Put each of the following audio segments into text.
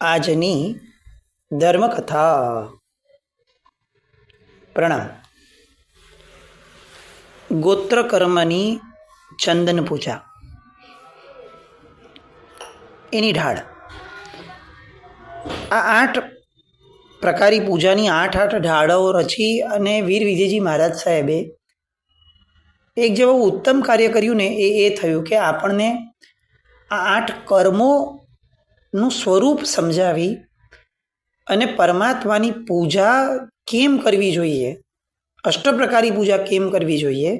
આજની ધર્મકથા. પ્રણામ. ગોત્રકર્મની ચંદન પૂજા, એની ઢાળ. આ 8 પ્રકારી પૂજાની 8 ઢાળો રચી અને વીર વિજયજી મહારાજ સાહેબે એક જેવું ઉત્તમ કાર્ય કર્યું ને એ થયું કે આપણને આ 8 કર્મોનું સ્વરૂપ સમજાવી અને પરમાત્માની પૂજા કેમ કરવી જોઈએ, અષ્ટપ્રકારી પૂજા કેમ કરવી જોઈએ,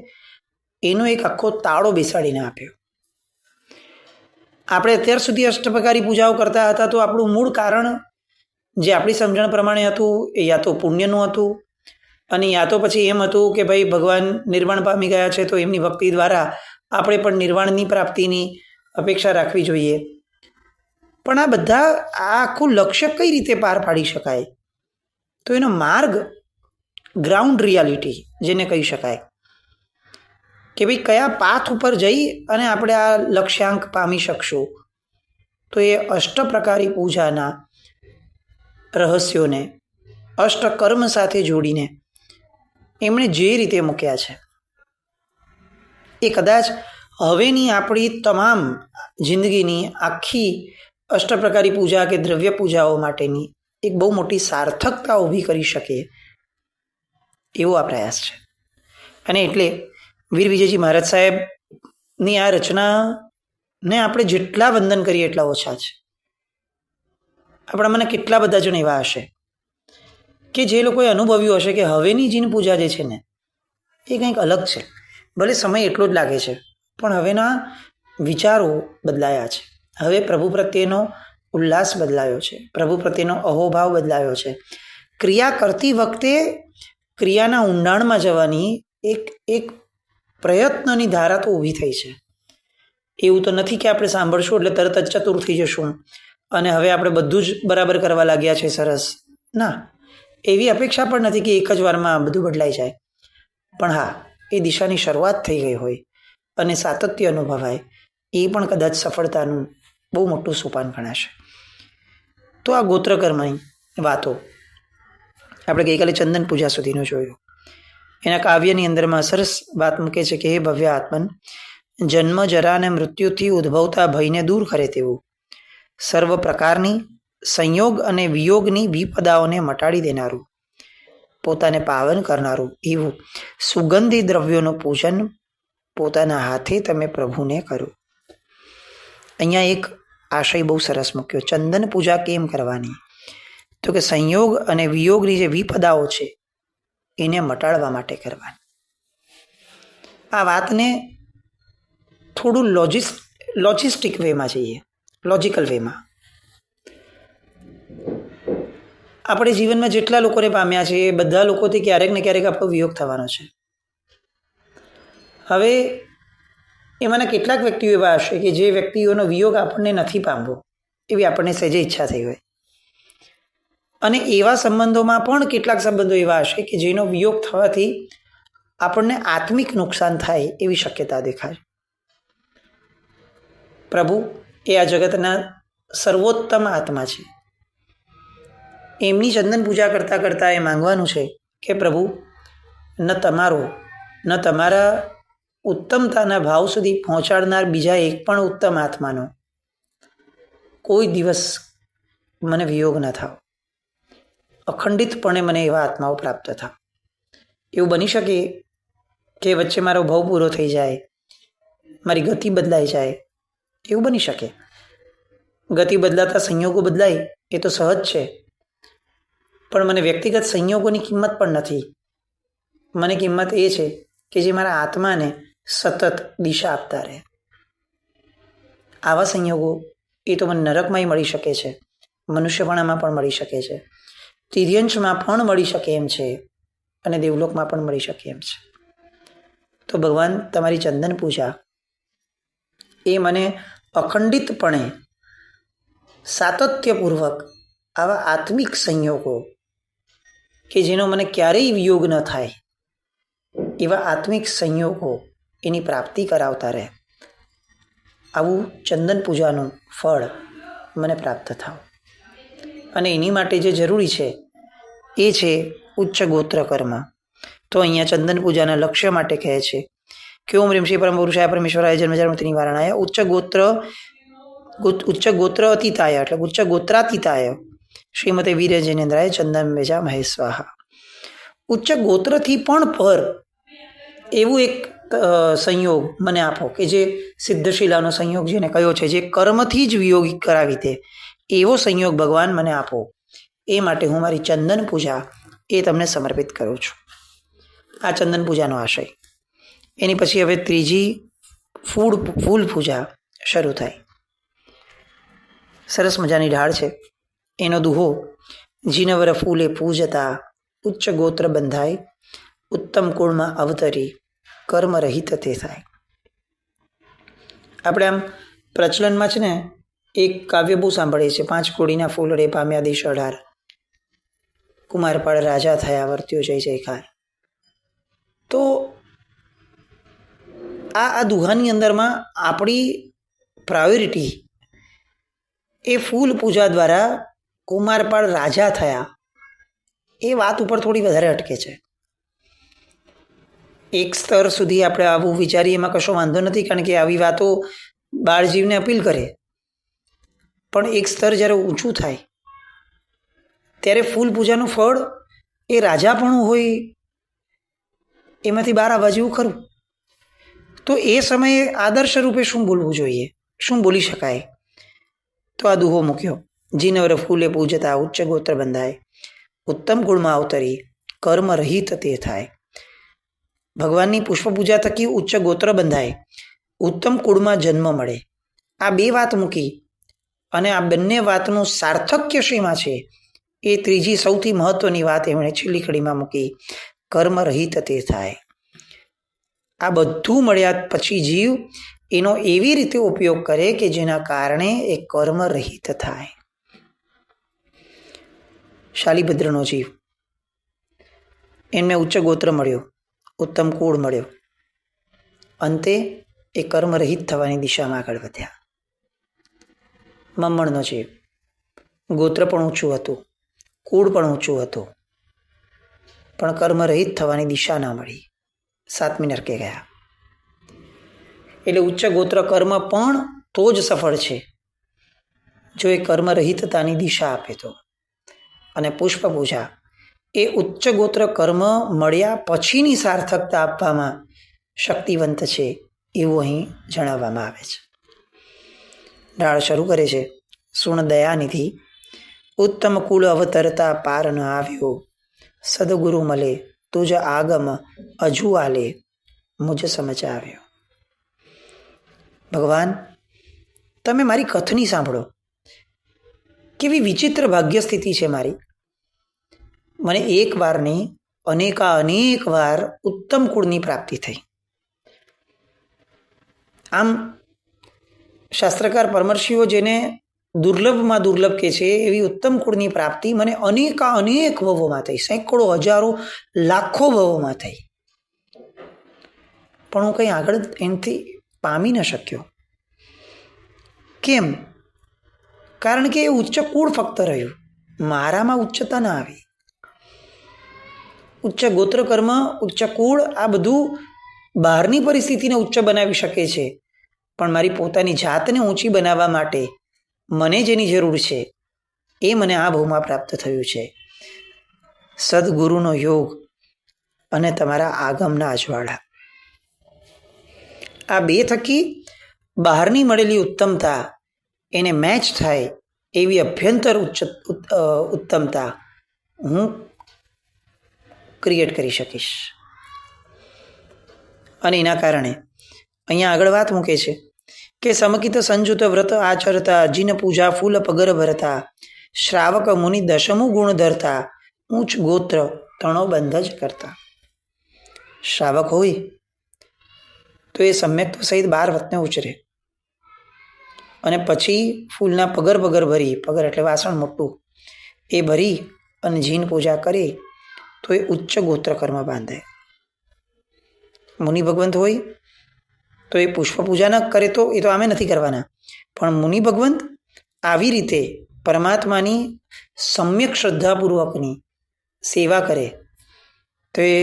એનો એક આખો તાળો બેસાડીને આપ્યો. આપણે અત્યાર સુધી અષ્ટપ્રકારી પૂજાઓ કરતા હતા તો આપણું મૂળ કારણ જે આપણી સમજણ પ્રમાણે હતું એ યા તો પુણ્યનું હતું અને યા તો પછી એમ હતું કે ભાઈ ભગવાન નિર્વાણ પામી ગયા છે તો એમની ભક્તિ દ્વારા આપણે પણ નિર્વાણની પ્રાપ્તિની અપેક્ષા રાખવી જોઈએ. પણ આ બધા આ આખું લક્ષ્ય કઈ રીતે પાર પાડી શકાય? તો એનો માર્ગ ગ્રાઉન્ડ રિયાલિટી જેને કહી શકાય કે ભાઈ કયા પાથ ઉપર જઈ અને આપણે આ લક્ષ્યાંક પામી શકશું. તો એ અષ્ટપ્રકારી પૂજાના રહસ્યોને અષ્ટકર્મ સાથે જોડીને એમણે જે રીતે મૂક્યા છે એ કદાચ હવેની આપણી તમામ જિંદગીની આખી અષ્ટપ્રકારી પૂજા કે દ્રવ્ય પૂજાઓ માટેની એક બહુ મોટી સાર્થકતા ઊભી કરી શકે એવો આ પ્રયાસ છે. અને એટલે વીર વિજયજી મહારાજ સાહેબની આ રચનાને આપણે જેટલા વંદન કરીએ એટલા ઓછા છે. આપણા મને કેટલા બધા જણ એવા હશે કે જે લોકોએ અનુભવ્યું હશે કે હવેની જીન પૂજા જે છે ને એ કંઈક અલગ છે. ભલે સમય એટલો જ લાગે છે પણ હવેના વિચારો બદલાયા છે. હવે પ્રભુ પ્રત્યેનો ઉલ્લાસ બદલાયો છે, પ્રભુ પ્રત્યેનો અહોભાવ બદલાયો છે. ક્રિયા કરતી વખતે ક્રિયાના ઊંડાણમાં જવાની એક પ્રયત્નની ધારા તો ઊભી થઈ છે. એવું તો નથી કે આપણે સાંભળશું એટલે તરત જ ચતુર થઈ જશું અને હવે આપણે બધું જ બરાબર કરવા લાગ્યા છે. સરસ ના, એવી અપેક્ષા પણ નથી કે એક જ વારમાં બધું બદલાઈ જાય. પણ હા, એ દિશાની શરૂઆત થઈ ગઈ હોય અને સાતત્ય અનુભવાય એ પણ કદાચ સફળતાનું બહુ મોટું સોપાન ગણાશે. તો આ ગોત્રકર્મની વાતો આપણે ગઈકાલે ચંદન પૂજા સુધીનું જોયું. એના કાવ્યની અંદરમાં સરસ વાત મૂકે છે કે હે ભવ્ય આત્મન, જન્મ જરા અને મૃત્યુથી ઉદ્ભવતા ભયને દૂર કરે તેવું, સર્વ પ્રકારની સંયોગ અને વિયોગની વિપદાઓને મટાડી દેનારું, પોતાને પાવન કરનારું એવું સુગંધી દ્રવ્યોનું પૂજન પોતાના હાથે તમે પ્રભુને કરો. અહીંયા એક આશય બહુ સરસ મૂક્યો. ચંદન પૂજા કેમ કરવાની? તો કે સંયોગ અને વિયોગની જે વિપદાઓ છે એને મટાડવા માટે કરવાની. આ વાતને થોડું લોજિસ્ટિક વેમાં જઈએ, લોજિકલ વેમાં. આપણે જીવનમાં જેટલા લોકોને પામ્યા છે એ બધા લોકોથી ક્યારેક ને ક્યારેક આપણો વિયોગ થવાનો છે. હવે એમાંના કેટલાક વ્યક્તિઓ એવા હશે કે જે વ્યક્તિઓનો વિયોગ આપણને નથી પામવો એવી આપણને સહેજે ઈચ્છા થઈ હોય. અને એવા સંબંધોમાં પણ કેટલાક સંબંધો એવા હશે કે જેનો વિયોગ થવાથી આપણને આત્મિક નુકસાન થાય એવી શક્યતા દેખાય. પ્રભુ એ આ જગતના સર્વોત્તમ આત્મા છે. એમની ચંદન પૂજા કરતાં કરતાં એ માંગવાનું છે કે પ્રભુ, ન તમારો ન તમારા ઉત્તમતાના ભાવ સુધી પહોંચાડનાર બીજા એક પણ ઉત્તમ આત્માનો કોઈ દિવસ મને વિયોગ ન થાવ. અખંડિતપણે મને એવા આત્માઓ પ્રાપ્ત થાવ. એવું બની શકે કે વચ્ચે મારો ભાવ પૂરો થઈ જાય, મારી ગતિ બદલાઈ જાય, એવું બની શકે. ગતિ બદલાતા સંયોગો બદલાય એ તો સહજ છે, પણ મને વ્યક્તિગત સંયોગોની કિંમત પણ નથી. મને કિંમત એ છે કે જે મારા આત્માને સતત દિશા આપતા રહે. આવા સંયોગો એ તો મને નરકમાંય મળી શકે છે, મનુષ્યપણામાં પણ મળી શકે છે, તિર્યંશમાં પણ મળી શકે એમ છે અને દેવલોકમાં પણ મળી શકે એમ છે. તો ભગવાન, તમારી ચંદન પૂજા એ મને અખંડિતપણે સાતત્યપૂર્વક આવા આત્મિક સંયોગો કે જેનો મને ક્યારેય વિયોગ ન થાય એવા આત્મિક સંયોગો એની પ્રાપ્તિ કરાવતા રહે. આવું ચંદન પૂજાનું ફળ મને પ્રાપ્ત થાવ. અને એની માટે જે જરૂરી છે એ છે ઉચ્ચ ગોત્ર કર્મ. તો અહીંયા ચંદન પૂજાના લક્ષ્ય માટે કહે છે કે ઓમ રીમ શ્રી પરમ પુરુષાય પરમેશ્વરાય જન્મજન્મતિ નિવારણાય ઉચ્ચ ગોત્ર અતીતાય એટલે ઉચ્ચ ગોત્રાતીતાય શ્રીમતે વીર જૈનેન્દ્રાય ચંદન વેજા મહેસ્વાહા. ઉચ્ચ ગોત્રથી પણ પર એવું એક સંયોગ મને આપો કે જે સિદ્ધશિલાનો સંયોગ જેને કયો છે, જે કર્મથી જ વિયોગી કરાવી દે, એવો સંયોગ ભગવાન મને આપો. એ માટે હું મારી ચંદન પૂજા એ તમને સમર્પિત કરું છું. આ ચંદન પૂજાનો આશય. એની પછી હવે ત્રીજી ફૂલ પૂજા શરૂ થાય. સરસ મજાની ઢાળ છે. એનો દુહો જીનવર ફૂલે પૂજતા ઉચ્ચ ગોત્ર બંધાય ઉત્તમ કુળમાં અવતરી કર્મ રહિત તે થાય. આપણે આમ પ્રચલનમાં છે ને એક કાવ્ય બહુ સાંભળીએ છીએ, 5 કોડીના ફૂલડે પામ્યા દેશ 18, કુમારપાળ રાજા થયા વર્ત્યો જય જયકાર. તો આ દુહાની અંદરમાં આપણી પ્રાયોરિટી એ ફૂલ પૂજા દ્વારા કુમારપાળ રાજા થયા એ વાત ઉપર થોડી વધારે અટકે છે. એક સ્તર સુધી આપણે આવું વિચારીએ એમાં કશો વાંધો નથી, કારણ કે આવી વાતો બાળજીવને અપીલ કરે. પણ એક સ્તર જ્યારે ઊંચું થાય ત્યારે ફૂલ પૂજાનું ફળ એ રાજાપણું હોય એમાંથી બહાર આવવા જેવું ખરું. તો એ સમયે આદર્શ રૂપે શું બોલવું જોઈએ, શું બોલી શકાય? તો આ દુહો મૂક્યો. જીનવર ફૂલે પૂજતા ઉચ્ચ ગોત્ર બંધાય ઉત્તમ કુળમાં અવતરી કર્મ રહિત તે થાય. ભગવાનની પુષ્પ પૂજા થકી ઉચ્ચ ગોત્ર બંધાય, ઉત્તમ કુળમાં જન્મ મળે. આ બે વાત મૂકી અને આ બંને વાતનું સાર્થક્ય શેમાં છે એ ત્રીજી સૌથી મહત્વની વાત એમણે છેલ્લી કડીમાં મૂકી, કર્મ રહિત તે થાય. આ બધું મળ્યા પછી જીવ એનો એવી રીતે ઉપયોગ કરે કે જેના કારણે એ કર્મ રહિત થાય. શાલિભદ્રનો જીવ, એમને ઉચ્ચ ગોત્ર મળ્યો, ઉત્તમ કુળ મળ્યો, અંતે એ કર્મ રહિત થવાની દિશામાં આગળ વધ્યા. મમ્મણનો જીવ, ગોત્ર પણ ઊંચું હતું, કુળ પણ ઊંચું હતું, પણ કર્મ રહિત થવાની દિશા ના મળી, 7મી નરકે ગયા. એટલે ઉચ્ચ ગોત્ર કર્મ પણ તો જ સફળ છે જો એ કર્મ રહિતતાની દિશા આપે તો. અને પુષ્પ પૂજા એ ઉચ્ચ ગોત્ર કર્મ મળ્યા પછીની સાર્થકતા આપવામાં શક્તિવંત છે એવું અહીં જણાવવામાં આવે છે. ઢાળ શરૂ કરે છે. સુણ દયાનિધિ ઉત્તમ કુળ અવતરતા પાર ન આવ્યો, સદગુરુ મળે તુજ આગમ અજુ આલે મુજ સમજ આવ્યો. ભગવાન, તમે મારી કથની સાંભળો. કેવી વિચિત્ર ભાગ્ય સ્થિતિ છે મારી. મને એક વાર નહીં અનેક વાર ઉત્તમ કુળની પ્રાપ્તિ થઈ. આમ શાસ્ત્રકાર પરમર્ષિઓ જેને દુર્લભમાં દુર્લભ કે છે એવી ઉત્તમ કુળની પ્રાપ્તિ મને અનેક ભવોમાં થઈ, સેંકડો હજારો લાખો ભવોમાં થઈ, પણ હું કંઈ આગળ એનાથી પામી ન શક્યો. કેમ? કારણ કે એ ઉચ્ચ કુળ ફક્ત રહ્યું, મારામાં ઉચ્ચતા ના આવી. ઉચ્ચ ગોત્ર કર્મ, ઉચ્ચ કુળ આ બધું બહારની પરિસ્થિતિને ઉચ્ચ બનાવી શકે છે, પણ મારી પોતાની જાતને ઊંચી બનાવવા માટે મને જેની જરૂર છે એ મને આ ભવમાં પ્રાપ્ત થયું છે. સદગુરુનો યોગ અને તમારા આગમના અજવાળા, આ બે થકી બહારની મળેલી ઉત્તમતા એને મેચ થાય એવી અભ્યંતર ઉત્તમતા હું ક્રિએટ કરી શકીશ. અને એના કારણે અહીંયા આગળ વાત મૂકે છે કે સમકિત સંજુત વ્રત આચરતા, જીન પૂજા ફૂલ પગર ભરતા, શ્રાવક મુનિ દશમું ગુણ ધરતા, ઊંચ ગોત્ર તણો બંધ જ કરતા. શ્રાવક હોય તો એ સમ્યક્ત સહિત 12 વતને ઉચરે અને પછી ફૂલના પગર ભરી, પગર એટલે વાસણ મોટું, એ ભરી અને જીન પૂજા કરે તો એ ઉચ્ચ ગોત્ર કર્મ બાંધે. મુનિ ભગવંત હોય તો એ પુષ્પ પૂજા ન કરે તો એ તો આમે નથી કરવાના, પણ મુનિ ભગવંત આવી રીતે પરમાત્માની સમ્યક શ્રદ્ધાપૂર્વકની સેવા કરે તો એ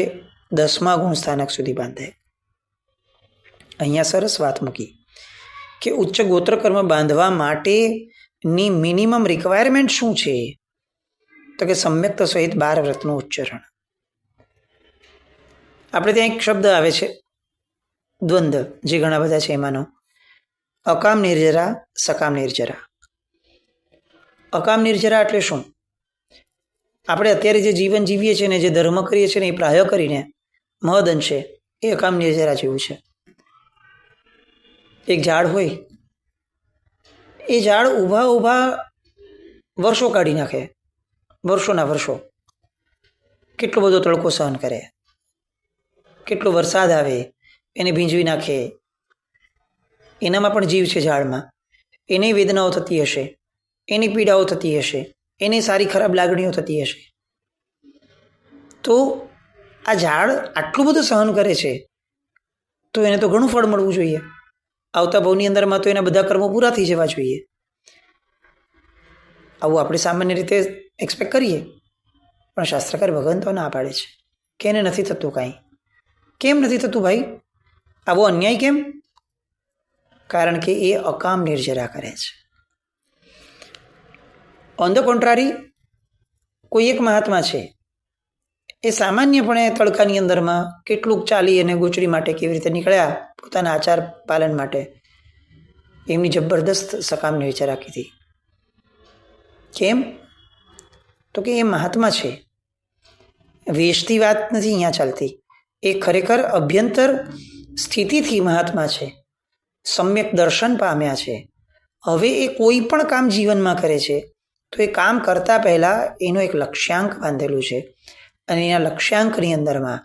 10મા ગુણ સ્થાનક સુધી બાંધે. અહીંયા સરસ વાત મૂકી કે ઉચ્ચ ગોત્ર કર્મ બાંધવા માટેની મિનિમમ રિક્વાયરમેન્ટ શું છે? તો કે સમ્યક્ત સહિત 12 વ્રતનું ઉચ્ચારણ. આપણે ત્યાં એક શબ્દ આવે છે દ્વંદ્વ, જે ઘણા બધા છે એમાંનો, અકામ નિર્જરા, સકામ નિર્જરા. અકામ નિર્જરા એટલે શું? આપણે અત્યારે જે જીવન જીવીએ છીએ ને જે ધર્મ કરીએ છીએ ને એ પ્રાય કરીને મહદ અંશે એ અકામ નિર્જરા જેવું છે. એક ઝાડ હોય, એ ઝાડ ઊભા ઊભા વર્ષો કાઢી નાખે, વર્ષોના વર્ષો. કેટલો બધો તડકો સહન કરે, કેટલો વરસાદ આવે એને ભીંજવી નાખે. એનામાં પણ જીવ છે ઝાડમાં, એને વેદનાઓ થતી હશે, એની પીડાઓ થતી હશે, એને સારી ખરાબ લાગણીઓ થતી હશે. તો આ ઝાડ આટલું બધું સહન કરે છે તો એને તો ઘણું ફળ મળવું જોઈએ. આવતા ભવની અંદરમાં તો એના બધા કર્મો પૂરા થઈ જવા જોઈએ. આવું આપણે સામાન્ય રીતે એક્સપેક્ટ કરીએ, પણ શાસ્ત્રકાર ભગવાન તો ના પાડે છે કે એને નથી થતું કાંઈ. કેમ નથી થતું ભાઈ? આવો અન્યાય કેમ? કારણ કે એ અકામ નિર્જરા કરે છે. ઓન ધ કોન્ટ્રારી, કોઈ એક મહાત્મા છે, એ સામાન્યપણે તડકાની અંદરમાં કેટલુંક ચાલી અને ગોચડી માટે કેવી રીતે નીકળ્યા પોતાના આચાર પાલન માટે, એમની જબરદસ્ત સકામ નિર્જરા કીધી. કેમ? તો કે એ મહાત્મા છે, વેશથી વાત નથી અહીંયા ચાલતી. એ ખરેખર અભ્યંતર સ્થિતિથી મહાત્મા છે, સમ્યક દર્શન પામ્યા છે. હવે એ કોઈ પણ કામ જીવનમાં કરે છે તો એ કામ કરતા પહેલાં એનું એક લક્ષ્યાંક બાંધેલું છે, અને એના લક્ષ્યાંકની અંદરમાં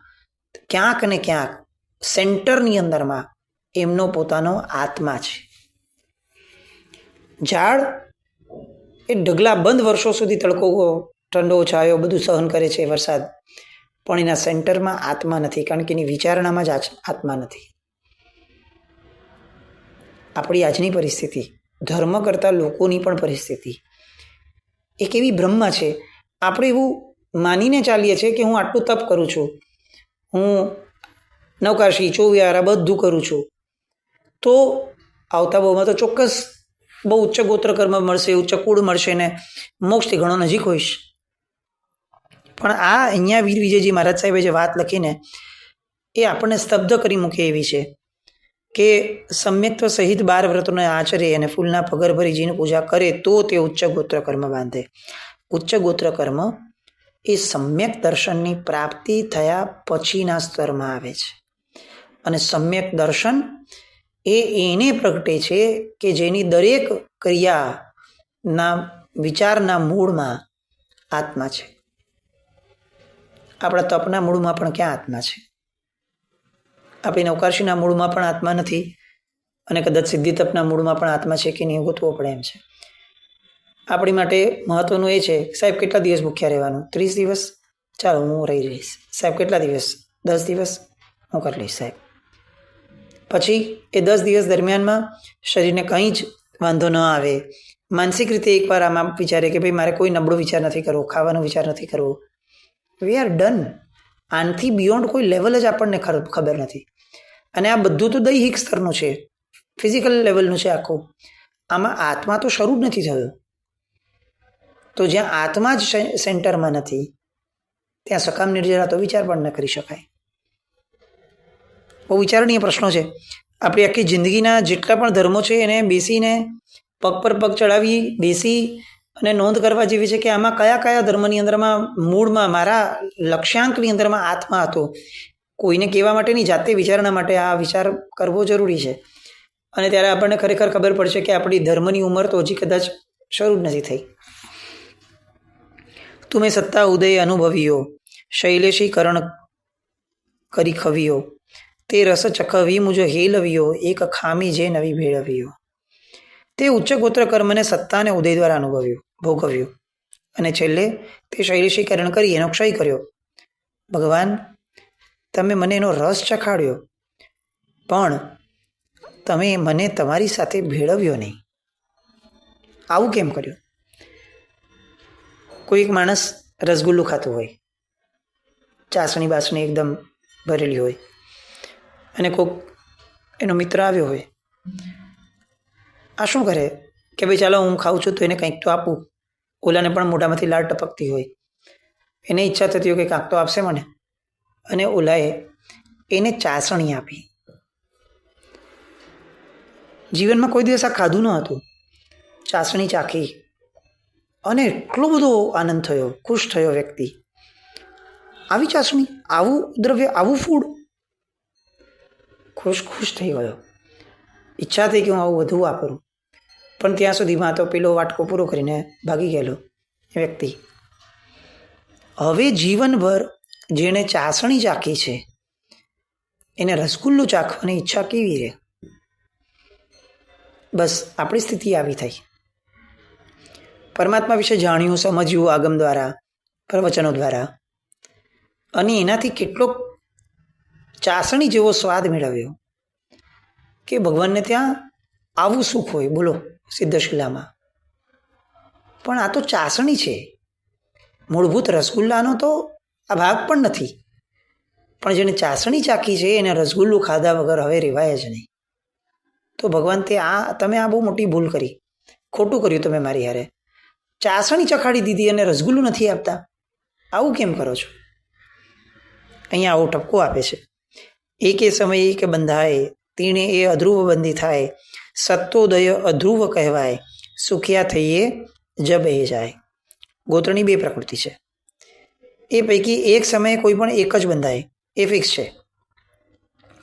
ક્યાંક ને ક્યાંક સેન્ટરની અંદરમાં એમનો પોતાનો આત્મા છે. ઝાડ એ ઢગલા બંધ વર્ષો સુધી તડકો, ઠંડો, છાયો બધું સહન કરે છે, વરસાદ, પણ એના સેન્ટરમાં આત્મા નથી, કારણ કે એની વિચારણામાં જ આત્મા નથી. આપણી આજની પરિસ્થિતિ, ધર્મ કરતા લોકોની પણ પરિસ્થિતિ એક એવી બ્રહ્મા છે. આપણે એવું માનીને ચાલીએ છીએ કે હું આટલું તપ કરું છું, હું નવકાશી, ચોવિહારા બધું કરું છું, તો આવતા બહુમાં તો ચોક્કસ બહુ ઉચ્ચ ગોત્ર કર્મ મળશે, ઉચ્ચ કુળ મળશે ને મોક્ષથી ઘણો નજીક હોઈશ. પણ આ અહીંયા વીર વિજયજી મહારાજ સાહેબે જે વાત લખીને એ આપણને સ્તબ્ધ કરી મૂકે એવી છે કે સમ્યક્ત્વ સહિત 12 વ્રતોને આચરે અને ફૂલના પગર ભરી જીની પૂજા કરે તો તે ઉચ્ચ ગોત્ર કર્મ બાંધે. ઉચ્ચ ગોત્ર કર્મ એ સમ્યક દર્શનની પ્રાપ્તિ થયા પછીના સ્તરમાં આવે છે. અને સમ્યક દર્શન એ એને પ્રગટે છે કે જેની દરેક ક્રિયાના વિચારના મૂળમાં આત્મા છે. આપણા તપના મૂળમાં પણ ક્યાં આત્મા છે? આપણી નવકાશીના મૂળમાં પણ આત્મા નથી, અને કદાચ સિદ્ધિ તપના મૂળમાં પણ આત્મા છે કે નહીં ગોતવો પડે એમ છે. આપણી માટે મહત્વનું એ છે, સાહેબ કેટલા દિવસ ભૂખ્યા રહેવાનું? 30 દિવસ, ચાલો હું રહી જઈશ. સાહેબ કેટલા દિવસ? 10 દિવસ, હું કરી લઈશ સાહેબ. પછી એ 10 દિવસ દરમિયાનમાં શરીરને કંઈ જ વાંધો ન આવે, માનસિક રીતે એકવાર આમાં વિચારે કે ભાઈ મારે કોઈ નબળો વિચાર નથી કરવો, ખાવાનો વિચાર નથી કરવો, વી આર ડન. આનાથી બિયોન્ડ કોઈ લેવલ જ આપણને ખબર નથી. અને આ બધું તો દૈહિક સ્તરનું છે, ફિઝિકલ લેવલનું છે આખું. આમાં આત્મા તો શરૂ જ નથી થયો. તો જ્યાં આત્મા જ સેન્ટરમાં નથી ત્યાં સકામ નિર્જરા તો વિચાર પણ ન કરી શકાય. બહુ વિચારણીય પ્રશ્નો છે. આપણી આખી જિંદગીના જેટલા પણ ધર્મો છે એને બેસીને પગ પર પગ ચડાવી બેસી અને નોંધ કરવા જેવી છે કે આમાં કયા કયા ધર્મની અંદરમાં મૂળમાં મારા લક્ષ્યાંકની અંદરમાં આત્મા હતો. કોઈને કહેવા માટેની, જાતે વિચારણા માટે આ વિચાર કરવો જરૂરી છે. અને ત્યારે આપણને ખરેખર ખબર પડશે કે આપણી ધર્મની ઉંમર તો હજી કદાચ શરૂ જ નથી થઈ. તુમે સત્તા ઉદય અનુભવ્યો, શૈલેષી કરણ કરી ખવ્યો, તે રસ ચખવી મુજો હેલવ્યો, એક ખામી જે નવી ભેળવ્યો. તે ઉચ્ચ ગોત્ર કર્મને સત્તા અને ઉદય દ્વારા અનુભવ્યું, ભોગવ્યું, અને છેલ્લે તે શૈલેષીકરણ કરી એનો ક્ષય કર્યો. ભગવાન, તમે મને એનો રસ ચખાડ્યો, પણ તમે મને તમારી સાથે ભેળવ્યો નહીં. આવું કેમ કર્યું? કોઈક માણસ રસગુલ્લું ખાતું હોય, ચાસણી બાસણી એકદમ ભરેલી હોય, અને કોઈક એનો મિત્ર આવ્યો હોય, આ શું કરે કે ભાઈ ચાલો હું ખાઉં છું તો એને કંઈક તો આપું. ઓલાને પણ મોઢામાંથી લાળ ટપકતી હોય, એને ઈચ્છા થતી હોય કે કાંક તો આપશે મને, અને ઓલાએ એને ચાસણી આપી. જીવનમાં કોઈ દિવસ આ ખાધું ન હતું, ચાસણી ચાખી અને એટલો બધો આનંદ થયો, ખુશ થયો વ્યક્તિ. આવી ચાસણી, આવું દ્રવ્ય, આવું ફૂડ, ખુશ થઈ ગયો. ઈચ્છા થઈ કે હું આવું વધુ વાપરું, પણ ત્યાં સુધીમાં તો પેલો વાટકો પૂરો કરીને ભાગી ગયેલો એ વ્યક્તિ. હવે જીવનભર જેણે ચાસણી ચાખી છે એને રસગુલ્લું ચાખવાની ઈચ્છા કેવી રહે? બસ આપણી સ્થિતિ આવી થઈ. પરમાત્મા વિશે જાણ્યું, સમજ્યું આગમ દ્વારા, પ્રવચનો દ્વારા, અને એનાથી કેટલોક ચાસણી જેવો સ્વાદ મેળવ્યો કે ભગવાનને ત્યાં આવું સુખ હોય. બોલો, સિદ્ધશિલામાં પણ આ તો ચાસણી છે, મૂળભૂત રસગુલ્લાનો તો આ ભાગ પણ નથી. પણ જેને ચાસણી ચાખી છે એને રસગુલ્લું ખાધા વગર હવે રહેવાય જ નહીં. તો ભગવાન તમે આ બહુ મોટી ભૂલ કરી, ખોટું કર્યું તમે મારી હારે. ચાસણી ચખાડી દીધી અને રસગુલ્લું નથી આપતા, આવું કેમ કરો છો? અહીંયા આવો ઠપકો આપે છે. એકે સમયે કે બંધાય, તીણે એ અધ્રુવ બંધી થાય, સત્તોદય અધ્રુવ કહેવાય, સુખિયા થઈએ જબ એ જાય. ગોત્રની બે પ્રકૃતિ છે, એ પૈકી એક સમયે કોઈ પણ એક જ બંધાય, એ ફિક્સ છે.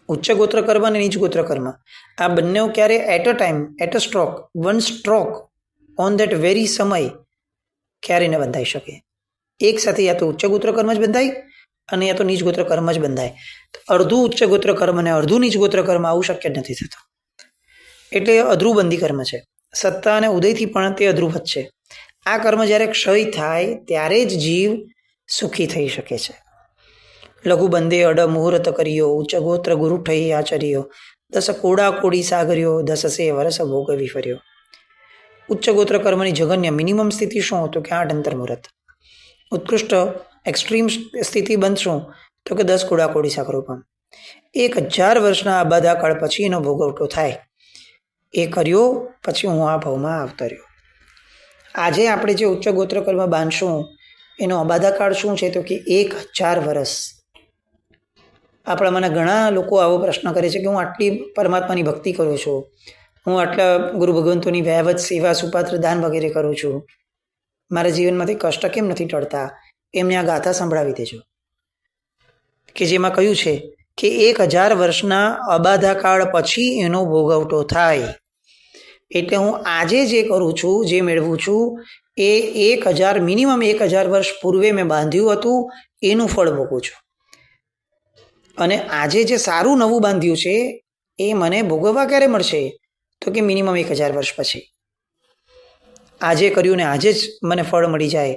ઉચ્ચ ગોત્ર કર્મ અને નીચ ગોત્ર કર્મ, આ બંને ક્યારે at a time, at a stroke, one stroke, on that very સમય ક્યારે ન બંધાઈ શકે. એક સાથે યા તો ઉચ્ચ ગોત્ર કર્મ જ બંધાય અને યા તો નીચ ગોત્ર કર્મ જ બંધાય. અડધું ઉચ્ચ ગોત્ર કર્મ અને અડધું નીચ ગોત્ર કર્મ, આવું શક્ય નથી થતું. એટલે અધ્રુવબંધી કર્મ છે. સત્તા અને ઉદયથી પણ તે અધ્રુવત છે. આ કર્મ જ્યારે ક્ષય થાય ત્યારે જ જીવ સુખી થઈ શકે છે. લઘુ બંધે અડ મુહૂર્ત કર્યો, ઉચ્ચ ગોત્ર ગુરુ ઠઈ આચર્યો, દસ કોડા કોડી સાગર્યો, દસસે વરસ ભોગવી ફર્યો. ઉચ્ચ ગોત્ર કર્મની જગન્ય મિનિમમ સ્થિતિ શું? તો કે 8 અંતર્મુહૂર્ત. ઉત્કૃષ્ટ એક્સ્ટ્રીમ સ્થિતિ બનશું તો કે 10 કોડા કોડી સાગરોપમ. 1000 વર્ષના આબાદા કાળ પછી એનો ભોગવટો થાય. એ કર્યો પછી હું આ ભાવમાં આવતો રહ્યો. આજે આપણે જે ઉચ્ચ ગોત્ર કર્મ બાંધશું એનો અબાધા કાળ શું છે? તો કે 1000 વર્ષ. આપણામાંના ઘણા લોકો આવો પ્રશ્ન કરે છે કે હું આટલી પરમાત્માની ભક્તિ કરું છું, હું આટલા ગુરુ ભગવંતોની વૈવત સેવા, સુપાત્ર દાન વગેરે કરું છું, મારા જીવનમાંથી કષ્ટ કેમ નથી ટળતા? એમને આ ગાથા સંભળાવી દેજો કે જેમાં કહ્યું છે કે 1000 વર્ષના અબાધા કાળ પછી એનો ભોગવટો થાય. એટલે હું આજે જે કરું છું, જે મેળવું છું, એ 1000 મિનિમમ 1000 વર્ષ પૂર્વે મેં બાંધ્યું હતું એનું ફળ ભોગવું છું. અને આજે જે સારું નવું બાંધ્યું છે એ મને ભોગવવા ક્યારે મળશે? તો કે મિનિમમ 1000 વર્ષ પછી. આજે કર્યું ને આજે જ મને ફળ મળી જાય,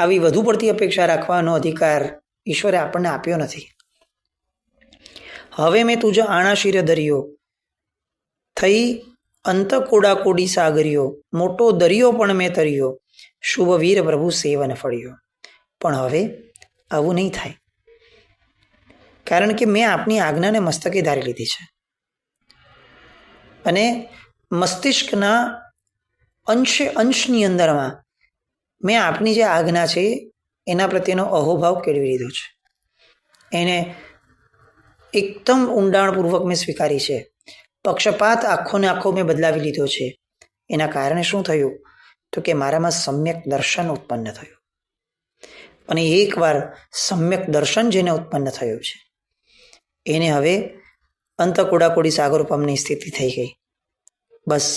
આવી વધુ પડતી અપેક્ષા રાખવાનો અધિકાર ઈશ્વરે આપણને આપ્યો નથી. હવે મેં તુજ આણા શિર દરિયો, થઈ અંત કોડા કોડી સાગર્યો, મોટો દરિયો પણ મેં તર્યો, શુભ વીર પ્રભુ સેવન ફળ્યો. પણ હવે આવું નહીં થાય, કારણ કે મેં આપની આજ્ઞાને મસ્તકે ધારી લીધી છે. અને મસ્તિષ્કના અંશની અંદરમાં મેં આપની જે આજ્ઞા છે એના પ્રત્યેનો અહોભાવ કેળવી લીધો છે. એને એકદમ ઊંડાણપૂર્વક મેં સ્વીકારી છે. પક્ષપાત આખોને આખો મેં બદલાવી લીધો છે. એના કારણે શું થયું? તો કે મારામાં સમ્યક દર્શન ઉત્પન્ન થયું. અને એકવાર સમ્યક દર્શન જેને ઉત્પન્ન થયું છે એને હવે અંત કોડાકોડી સાગરોપમની સ્થિતિ થઈ ગઈ. બસ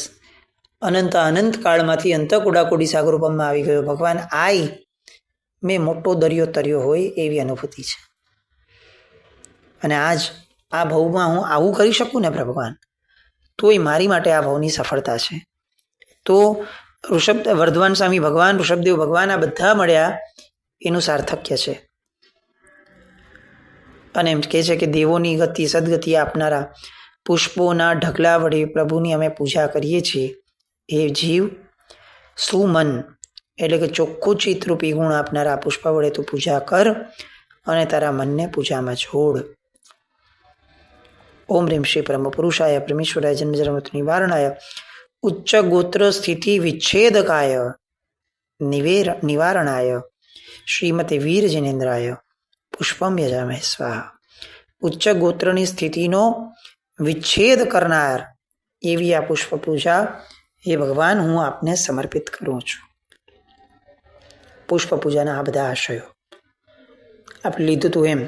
અનંત કાળમાંથી અંત કોડાકોડી સાગરોપમમાં આવી ગયો. ભગવાન મેં મોટો દરિયો તર્યો હોય એવી અનુભૂતિ છે. અને આજ આ ભાવમાં હું આવું કરી શકું ને ભગવાન, તો એ મારી માટે આ ભાવની સફળતા છે. તો વર્ધમાન સ્વામી ભગવાન, ઋષભદેવ ભગવાન, આ બધા મળ્યા એનું સાર્થક્ય છે. અને એમ કહે છે કે દેવોની ગતિ સદગતિ આપનારા પુષ્પોના ઢગલા વડે પ્રભુની અમે પૂજા કરીએ છીએ. એ જીવ સુમન એટલે કે ચોખ્ખું ચિત્તરૂપી ગુણ આપનારા પુષ્પ વડે તું પૂજા કર અને તારા મનને પૂજામાં છોડ. ઓમ રીમ શ્રી પરમ પુરુષાય પરમેશ્વરાય જન્મજન્મત નિવારણાય ઉચ્ચ ગોત્ર સ્થિતિ વિચ્છેદકાય નિવારણાય શ્રીમતે વીર જિનેન્દ્રાય પુષ્પમ યજામહે સ્વાહા. ઉચ્ચ ગોત્રની સ્થિતિનો વિચ્છેદ કરનાર એવી આ પુષ્પ પૂજા એ ભગવાન હું આપને સમર્પિત કરું છું. પુષ્પ પૂજાના આ બધા આશયો આપણે લીધું હતું એમ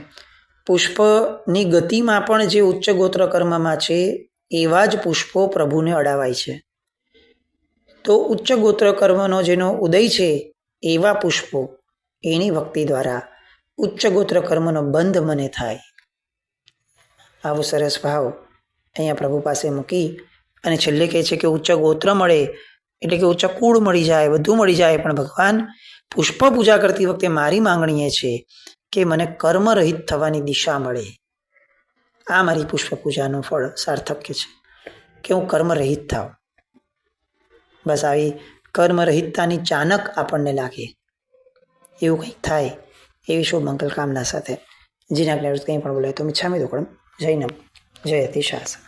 પુષ્પની ગતિમાં પણ જે ઉચ્ચ ગોત્ર કર્મમાં છે એવા જ પુષ્પો પ્રભુને અડાવાય છે. તો ઉચ્ચ ગોત્ર કર્મનો જેનો ઉદય છે એવા પુષ્પો એની ભક્તિ દ્વારા ઉચ્ચ ગોત્ર કર્મનો બંધ મને થાય. આવો સરસ ભાવ અહીંયા પ્રભુ પાસે મૂકી અને છેલ્લે કહે છે કે ઉચ્ચ ગોત્ર મળે એટલે કે ઉચ્ચ કુળ મળી જાય, બધું મળી જાય, પણ ભગવાન પુષ્પ પૂજા કરતી વખતે મારી માંગણી એ છે કે મને કર્મરહિત થવાની દિશા મળે. આ મારી પુષ્પ પૂજાનું ફળ સાર્થક્ય છે કે હું કર્મરહિત થાઉં. બસ આવી કર્મરહિતતાની ચાનક આપણને લાગે એવું કંઈક થાય એવી શુભ મંગલ કામના સાથે જીના કંઈ પણ બોલાય તો મિચ્છામી દુક્કડમ. જય નમ જય અતિશાસન.